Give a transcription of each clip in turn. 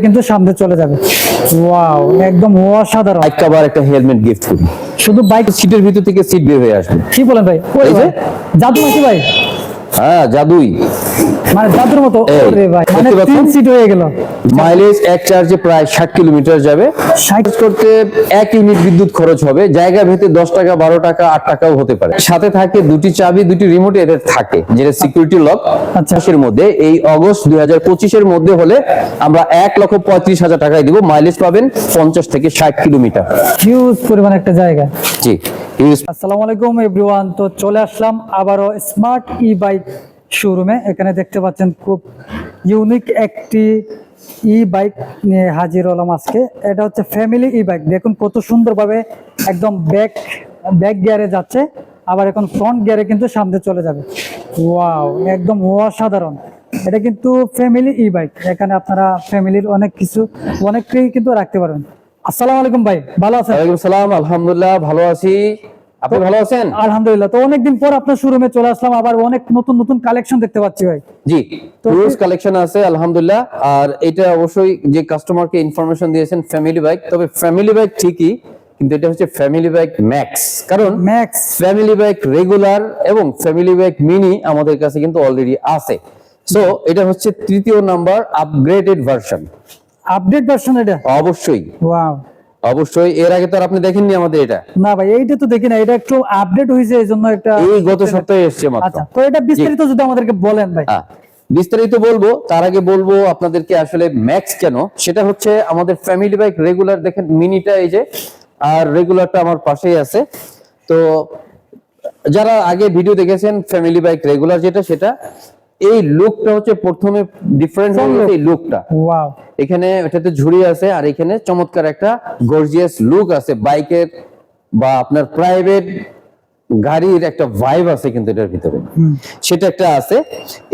কিন্তু সামনে চলে যাবে। ওয়াও, একদম অসাধারণ। বাইক কভার একটা হেলমেট গিফট করি। শুধু বাইক সিটের ভিতর থেকে সিট বের হয়ে আসবে। কি বলেন ভাই? এই যে জাদু নাকি ভাই? হ্যাঁ, জাদুই। মানে জাদুর মতো। এই, ওরে ভাই, মানে দেখতে পাচ্ছেন? 3 সিট হয়ে গেল। মাইলেজ এক চার্জে প্রায় 60 কিলোমিটার যাবে। 60 করতে 1 ইউনিট বিদ্যুৎ খরচ হবে। জায়গা ভেদে 10 টাকা, 12 টাকা, 8 টাকাও হতে পারে। সাথে থাকে দুটি চাবি, দুটি রিমোট এদের থাকে, যেটা সিকিউরিটি লক। আচ্ছা। এর মধ্যে এই অগস্ট 2025 এর মধ্যে হলে আমরা 1,35,000 টাকায় দিব। মাইলেজ পাবেন 50 থেকে 60 কিলোমিটার। হিউজ পরিমাণ একটা জায়গা। জি। আসসালামু আলাইকুম এভরিওয়ান, তো চলে আসলাম আবারও স্মার্ট ই বাইক শোরুমে। এখানে দেখতে পাচ্ছেন খুব ইউনিক একটি ই বাইক নিয়ে হাজির হলাম আজকে। এটা হচ্ছে ফ্যামিলি ই বাইক। দেখুন কত সুন্দরভাবে একদম ব্যাক গিয়ারে যাচ্ছে, আবার এখন ফ্রন্ট গিয়ারে কিন্তু সামনে চলে যাবে। ওয়াও, একদম অসাধারণ। এটা কিন্তু ফ্যামিলি ই বাইক। এখানে আপনারা ফ্যামিলির অনেককেই কিন্তু রাখতে পারবেন। আসসালামু আলাইকুম ভাই, ভালো আছেন? ওয়ালাইকুম সালাম, আলহামদুলিল্লাহ ভালো আছি। আপনি ভালো আছেন? আলহামদুলিল্লাহ। তো অনেকদিন পর আপনার শোরুমে চলে আসলাম, আবার অনেক নতুন নতুন কালেকশন দেখতে পাচ্ছি ভাই। জি, রোজ কালেকশন আছে আলহামদুলিল্লাহ। আর এটা অবশ্যই যে কাস্টমারকে ইনফরমেশন দিয়েছেন ফ্যামিলি বাইক, তবে ফ্যামিলি বাইক ঠিকই, কিন্তু এটা হচ্ছে ফ্যামিলি বাইক ম্যাক্স। কারণ ম্যাক্স ফ্যামিলি বাইক রেগুলার এবং ফ্যামিলি বাইক মিনি আমাদের কাছে কিন্তু অলরেডি আছে। সো এটা হচ্ছে তৃতীয় number upgraded version. Update version এটা? অবশ্যই ওয়াও, অবশ্যই। এর আগে তো আর আপনি দেখেননি আমাদের এটা। না ভাই, এইটা তো দেখি না। এটা একটু আপডেট হয়েছে, এইজন্য একটা এই গত সপ্তাহে এসেছে মাত্র। আচ্ছা, তো এটা বিস্তারিত যদি আমাদেরকে বলেন ভাই। বিস্তারিত বলবো, তার আগে বলবো আপনাদেরকে আসলে ম্যাক্স কেন। সেটা হচ্ছে আমাদের ফ্যামিলি বাইক রেগুলার দেখেন, মিনিটা এই যে, আর রেগুলারটা আমার পাশেই আছে। তো যারা আগে ভিডিও দেখেছেন ফ্যামিলি বাইক রেগুলার যেটা, সেটা এই লুকটা হচ্ছে প্রথমে ডিফারেন্ট হলো। এই লুকটা, ওয়াও, এখানে এটাতে ঝুড়ি আছে, আর এখানে চমৎকার একটা গর্জিয়াস লুক আছে বাইকের, বা আপনার প্রাইভেট গাড়ির একটা ভাইব আছে কিন্তু এটার ভিতরে, সেটা একটা আছে।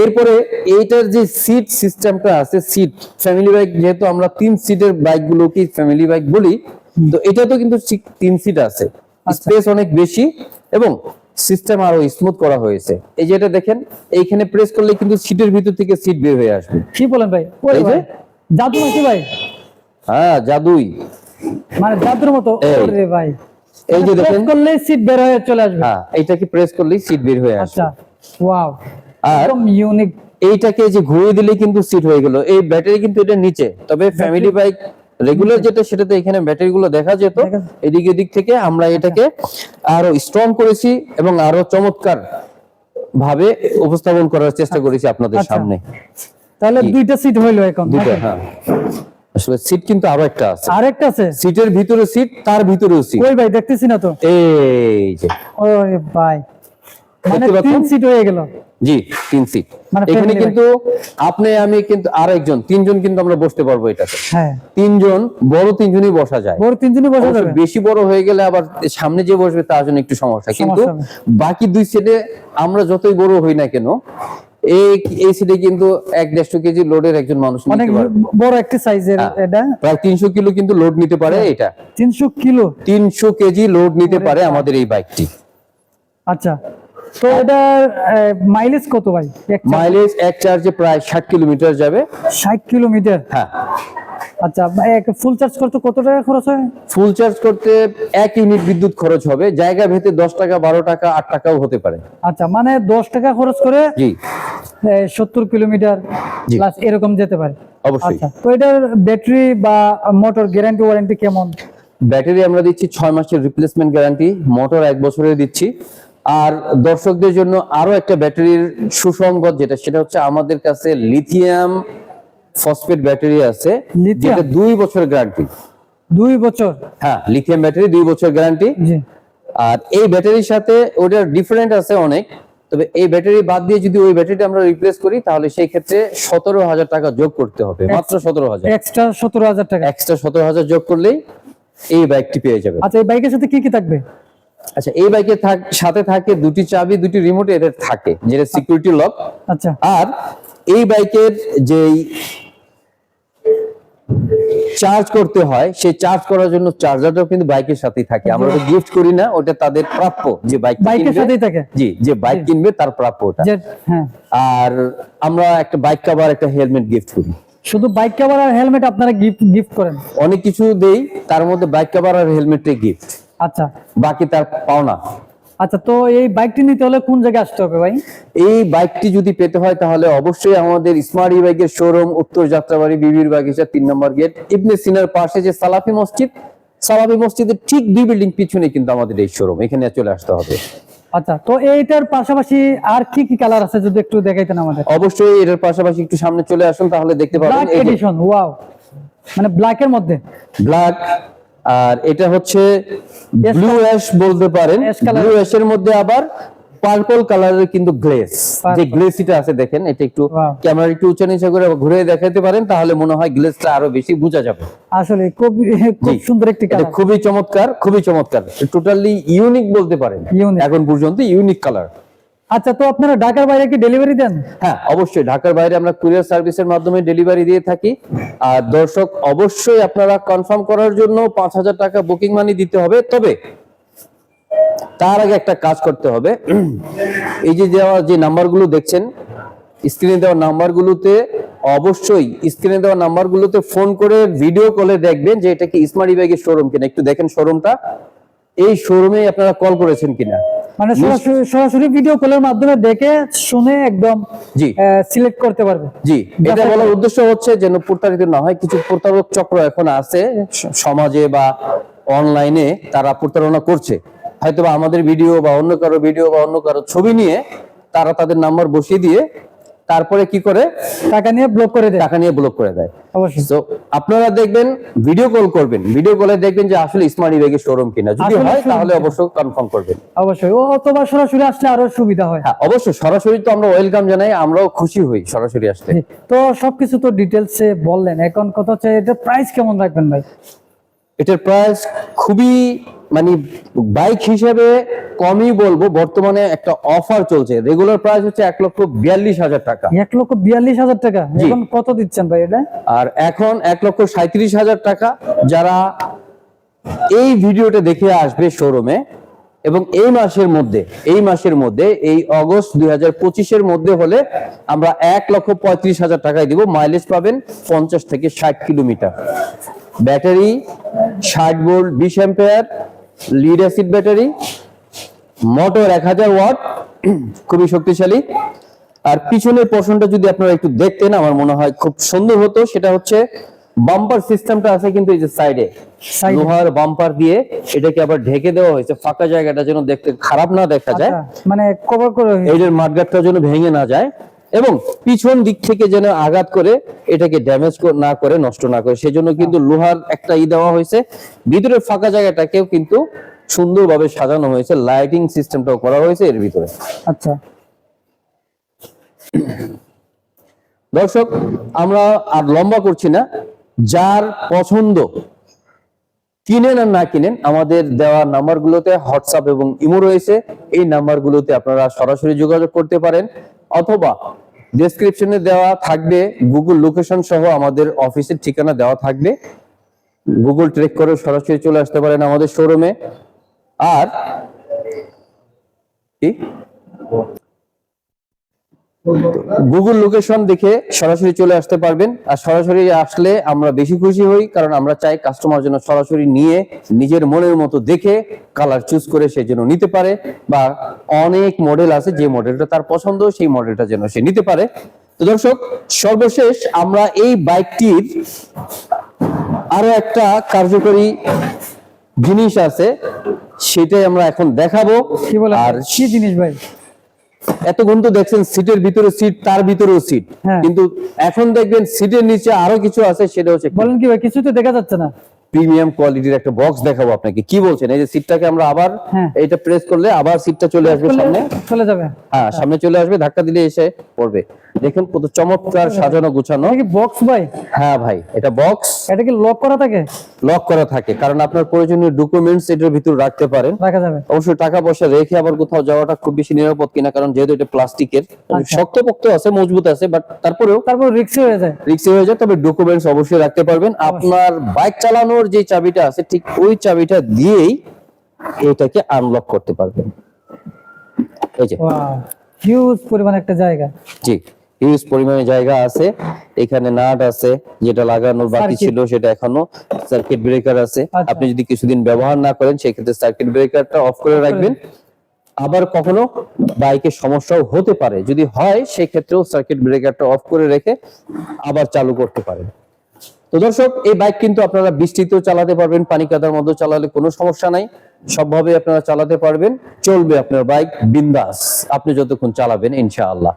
এরপরে এইটার যে সিট সিস্টেমটা আছে, সিট ফ্যামিলি বাইক যেহেতু আমরা 3 সিটের বাইকগুলোকে ফ্যামিলি বাইক বলি, তো এটা তো কিন্তু 3 সিট আছে, স্পেস অনেক বেশি এবং সিস্টেম আরো স্মুথ করা হয়েছে। এই যে এটা দেখেন, এইখানে প্রেস করলে কিন্তু সিটের ভিতর থেকে সিট বের হয়ে আসবে। কি বলেন ভাই? এই যে জাদু নাকি ভাই? হ্যাঁ, জাদুই, মানে জাদুর মতো। ওরে ভাই, এই যে দেখেন, করলেই সিট বের হয়ে চলে আসবে। হ্যাঁ, এইটাকে প্রেস করলেই সিট বের হয়ে আসবে। আচ্ছা, ওয়াও, আর একদম ইউনিক। এইটাকে যে ঘুরিয়ে দিলেই কিন্তু সিট হয়ে গেল। এই ব্যাটারি কিন্তু এটা নিচে, তবে ফ্যামিলি বাইক রেগুলার যেটা, সেটাতে এখানে ব্যাটারি গুলো দেখা যেত। এদিকে দিক থেকে আমরা এটাকে আরো স্ট্রং করেছি এবং আরো চমৎকার ভাবে উপস্থাপন করার চেষ্টা করেছি আপনাদের সামনে। তাহলে দুইটা সিট হইলো এখন? দুইটা, হ্যাঁ। আসলে সিট কিন্তু আরো একটা আছে। আরেকটা আছে? সিটের ভিতরে সিট, তার ভিতরেও সিট। ওই ভাই, দেখতেছি না তো। এই যে, ওরে ভাই, মানে দেখতে পাচ্ছেন? 3 সিট হয়ে গেল। জি, 3 সিট। মানে এখানে family কিন্তু আপনি, আমি কিন্তু আরেকজন, 3 জন কিন্তু আমরা বসতে পারবো এটাতে। হ্যাঁ, 3 জন, বড় 3 জনই বসা যায়। বড় 3 জনই বসা যাবে। বেশি বড় হয়ে গেলে আবার সামনে যে বসবে তার জন্য একটু সমস্যা। কিন্তু বাকি 2 সিটে আমরা যতই বড় হই না কেন, এই সিটে কিন্তু 1-1.5 কেজি লোডের একজন মানুষ অনেক নিতে পারে। বড় একটা সাইজের এটা। প্রায় 300 কিলো কিন্তু লোড নিতে পারে এটা। 300 কিলো? 300 কেজি লোড নিতে পারে আমাদের এই বাইকটি। আচ্ছা, তো এটার মাইলেজ কত ভাই? মাইলেজ এক চার্জে প্রায় 60 কিলোমিটার যাবে। 60 কিলোমিটার? হ্যাঁ। আচ্ছা, ফুল চার্জ করতে কত টাকা খরচ হয়? ফুল চার্জ করতে 1 ইউনিট বিদ্যুৎ খরচ হবে। জায়গা ভেদে 10 টাকা, 12 টাকা, 8 টাকাও হতে পারে। আচ্ছা, মানে 10 টাকা খরচ করে জি 70 কিলোমিটার প্লাস এরকম যেতে পারে। অবশ্যই। আচ্ছা, তো এটার ব্যাটারি বা মোটর গ্যারান্টি ওয়ারেন্টি কেমন? ব্যাটারি আমরা দিচ্ছি 6 মাসের রিপ্লেসমেন্ট গ্যারান্টি, মোটর 1 বছরের দিচ্ছি। আর দর্শকদের জন্য আরো একটা ব্যাটারির সুসংবাদ যেটা, সেটা হচ্ছে আমাদের কাছে লিথিয়াম ফসফেট ব্যাটারি আছে, যেটা 2 বছরের গ্যারান্টি। 2 বছর? হ্যাঁ, লিথিয়াম ব্যাটারি 2 বছর গ্যারান্টি। জি। আর এই ব্যাটারির সাথে ওটার ডিফারেন্ট আছে অনেক, তবে এই ব্যাটারি বাদ দিয়ে যদি ওই ব্যাটারিটা আমরা রিপ্লেস করি, তাহলে সেই ক্ষেত্রে 17,000 টাকা যোগ করতে হবে। মাত্র 17,000 এক্সট্রা 17,000 টাকা? এক্সট্রা 17,000 যোগ করলেই এই বাইকটি পেয়ে যাবে। আচ্ছা, এই বাইকের সাথে কি কি থাকবে? আচ্ছা, এই বাইকের সাথে থাকে দুটি চাবি, দুটি রিমোট এদের থাকে, যেটা সিকিউরিটি লক। আচ্ছা, আর এই বাইকের যেই চার্জ করতে হয়, সেই চার্জ করার জন্য চার্জারটাও কিন্তু বাইকের সাথেই থাকে। আমরা ওটা গিফট করি না, ওটা তাদের প্রাপ্য। যে বাইকের সাথেই থাকে? জি, যে বাইক কিনবে তার প্রাপ্য ওটা। হ্যাঁ। আর আমরা একটা বাইক কভার, একটা হেলমেট গিফট করি। শুধু বাইক কভার আর হেলমেট আপনারা গিফট করেন? অনেক কিছু দেই, তার মধ্যে বাইক কভার আর হেলমেটে গিফট, আচ্ছা বাকি তার পাওনা। আচ্ছা, তো এই বাইকটি নিতে হলে কোন জায়গায় আসতে হবে ভাই? এই বাইকটি যদি পেতে হয় তাহলে অবশ্যই আমাদের স্মার্ট ই বাইকের শোরুম উত্তর যাত্রাবাড়ি বিবির বাগিচা 3 নম্বর গেট, ইবনে সিনার পাশে যে সালাফি মসজিদ, সালাফি মসজিদের ঠিক 2 বিল্ডিং পিছনে কিন্তু আমাদের এই শোরুম, এখানে চলে আসতে হবে। আচ্ছা, তো এইটার পাশাপাশি আর কি কি কালার আছে যদি একটু দেখাইতেন আমাদের? অবশ্যই এটার পাশাপাশি একটু সামনে চলে আসুন, তাহলে দেখতে পাবেন ব্ল্যাক এডিশন, ওয়াও, মানে ব্ল্যাকের মধ্যে ব্ল্যাক। আর এটা হচ্ছে ব্লু অ্যাশ বলতে পারেন, Ash color। ব্লু অ্যাশের মধ্যে আবার পার্পল কালারের কিন্তু গ্লেস, যে Purple। গ্লেসিটা আছে দেখেন, এটা একটু Wow। ক্যামেরা একটু উঁচা নিচে করে ঘুরে দেখাতে পারেন, তাহলে মনে হয় গ্লেসটা আরো বেশি বোঝা যাবে। আসলে খুব খুব জি। সুন্দর একটি এটা কালার। খুবই চমৎকার, খুবই চমৎকার, টোটালি ইউনিক বলতে পারেন, Unique। এখন পর্যন্ত ইউনিক কালার। আচ্ছা, তো আপনারা ঢাকার বাইরে কি ডেলিভারি দেন? হ্যাঁ অবশ্যই, ঢাকার বাইরে আমরা কুরিয়ার সার্ভিসের মাধ্যমে ডেলিভারি দিয়ে থাকি। আর দর্শক অবশ্যই আপনারা কনফার্ম করার জন্য 5,000 টাকা বুকিং মানি দিতে হবে। তবে তার আগে একটা কাজ করতে হবে, এই যে দেওয়া যে নাম্বারগুলো দেখছেন, স্ক্রিনে দেওয়া নাম্বারগুলোতে অবশ্যই স্ক্রিনে দেওয়া নাম্বারগুলোতে ফোন করে ভিডিও কলে দেখবেন যে এটা কি স্মার্ট ই বাইকের শোরুম কিনা, একটু দেখেন শোরুমটা, এই শোরুমে আপনারা কল করেছেন কিনা। মানে সরাসরি ভিডিও কলের মাধ্যমে দেখে শুনে একদম জি সিলেক্ট করতে পারবে। জি, এটা বলার উদ্দেশ্য হচ্ছে যেন প্রতারিত না হয়। কিছু প্রতারক চক্র এখন আছে সমাজে বা অনলাইনে, তারা প্রতারণা করছে, হয়তো বা আমাদের ভিডিও বা অন্য কারো ভিডিও বা অন্য কারো ছবি নিয়ে তারা তাদের নাম্বার বসিয়ে দিয়ে তারপরে কি করে টাকা নিয়ে ব্লক করে দেয়। টাকা নিয়ে ব্লক করে দেয়। অবশ্যই। তো আপনারা দেখবেন, ভিডিও কল করবেন, ভিডিও কলে দেখবেন যে আসলে স্মার্ট ই বাইকের শোরুম কিনা, যদি আসলে হয় showroom তাহলে কিনা। অবশ্যই কনফার্ম করবেন। অবশ্যই, অথবা সরাসরি আসলে আরো সুবিধা হয়। হ্যাঁ অবশ্যই, সরাসরি তো আমরা ওয়েলকাম জানাই, আমরাও খুশি হই সরাসরি আসলে। জি, তো সবকিছু তো ডিটেলসে বললেন, এখন কথা হচ্ছে এটা প্রাইস কেমন রাখবেন ভাই? এটার প্রাইস খুবই মানে বাইক হিসেবে কমই বলবো, বর্তমানে একটা অফার চলছে, রেগুলার প্রাইস হচ্ছে 1,42,000 টাকা, 1,42,000 টাকা। জি। এখন কত দিচ্ছেন ভাই এটা? আর এখন 1,37,000 টাকা। যারা এই ভিডিওটা দেখে আসবে শোরুমে এবং এই মাসের মধ্যে এই অগস্ট 2025-এর মধ্যে হলে আমরা 1,35,000 টাকায় দিব। মাইলেজ পাবেন 50 থেকে 60 kilometre, battery 60 volt 20 ampere, lead acid battery, motor 1000 watt, খুবই শক্তিশালী। আর পিছনের পোর্শনটা যদি আপনারা একটু দেখতেন আমার মনে হয় খুব সুন্দর হতো। সেটা হচ্ছে বাম্পার সিস্টেমটা আছে কিন্তু এই যে সাইডে Side এ। লোহার বাম্পার দিয়ে এটাকে আবার ঢেকে দেওয়া হয়েছে, ফাঁকা জায়গাটা যেন দেখতে খারাপ না দেখা যায়, আচ্ছা, মানে কভার করে এইটার মাঠগাটটা যেন ভেঙে না যায় এবং পিছন দিক থেকে যেন আঘাত করে এটাকে ড্যামেজ না করে, নষ্ট না করে, সেজন্য কিন্তু লোহার একটা দেওয়া হয়েছে। ভিতরের ফাঁকা জায়গাটাকেও কিন্তু সুন্দরভাবে সাজানো হয়েছে, লাইটিং সিস্টেমটাও করা হয়েছে এর ভিতরে। আচ্ছা, দর্শক আমরা আর লম্বা করছি না, যার পছন্দ কিনেন আর না কিনেন, আমাদের দেওয়া নাম্বারগুলোতে হোয়াটসঅ্যাপ এবং ইমো রয়েছে, এই নাম্বারগুলোতে আপনারা সরাসরি যোগাযোগ করতে পারেন, অথবা ডেসক্রিপশনে দেওয়া থাকবে গুগল লোকেশন সহ আমাদের অফিসের ঠিকানা দেওয়া থাকবে, গুগল ট্র্যাক করে সরাসরি চলে আসতে পারেন আমাদের শোরুমে। আর কি গুগল লোকেশন দেখে সরাসরি চলে আসতে পারবেন। আর সরাসরি আসলে আমরা বেশি খুশি হই, কারণ আমরা চাই কাস্টমার যেন সরাসরি নিয়ে নিজের মনের মতো দেখে কালার চুজ করে সে যেন নিতে পারে, বা অনেক মডেল আছে যে মডেলটা তার পছন্দ সেই মডেলটা যেন সে নিতে পারে। তো দর্শক সর্বশেষ আমরা এই বাইকটির আরো একটা কার্যকরী জিনিস আছে, সেটাই আমরা এখন দেখাবো। কি বলে আর কি জিনিস ভাই? এতক্ষণ তো দেখছেন সিটের ভিতরে সিট, তার ভিতরেও সিট, হ্যাঁ। কিন্তু এখন দেখবেন সিটের নিচে আরো কিছু আছে, সেটা হচ্ছে বলেন কি ভাই, কিছু তো দেখা যাচ্ছে না। প্রিমিয়াম কোয়ালিটির একটা বক্স দেখাবো আপনাকে। কি বলছেন? এই যে সিটটাকে আমরা আবার হ্যাঁ। এটা প্রেস করলে আবার সিটটা চলে আসবে সামনে, চলে যাবে। হ্যাঁ সামনে চলে আসবে, ধাক্কা দিলে এসে পড়বে। দেখুন কত চমৎকার সাজানো গুছানো। এটা কি বক্স ভাই? হ্যাঁ ভাই, এটা বক্স, এটা কি লক করা থাকে? লক করা থাকে, কারণ আপনার প্রয়োজনীয় ডকুমেন্টস এটার ভিতর রাখতে পারেন। রাখা যাবে। অবশ্যই টাকা পয়সা রেখে আবার কোথাও যাওয়াটা খুব বেশি নিরাপদ কিনা, কারণ যেহেতু এটা প্লাস্টিকের, আচ্ছা। শক্তপোক্ত আছে, মজবুত আছে, বাট তারপরেও তারপর রিস্কি হয়ে যায়। রিক্সি হয়ে যায়। তবে ডকুমেন্টস অবশ্যই রাখতে পারবেন। আপনার বাইক চালানোর যে চাবিটা আছে ঠিক ওই চাবিটা দিয়েই এটাকে আনলক করতে পারবেন। এই যে ওয়াও, হিউজ পরিমাণ একটা জায়গা। জি, হিউজ পরিমাণে জায়গা আছে। এখানে নাট আছে, যেটা লাগানোর বাকি Circuit। ছিল সেটা এখনো, সার্কিট ব্রেকার আছে। আচ্ছা। আপনি যদি কিছুদিন ব্যবহার না করেন সেক্ষেত্রে সার্কিট ব্রেকারটা অফ করে রাখবেন। আবার কখনো বাইকের সমস্যাও হতে পারে, যদি হয় সেক্ষেত্রেও সার্কিট ব্রেকারটা অফ করে রেখে আবার চালু করতে পারেন। তো দর্শক, এই বাইক কিন্তু আপনারা বৃষ্টিতেও চালাতে পারবেন, পানি কাদার মধ্যে চালালে কোনো সমস্যা নাই, সবভাবে আপনারা চালাতে পারবেন, চলবে আপনার বাইক বিন্দাস আপনি যতক্ষণ চালাবেন ইনশাআল্লাহ।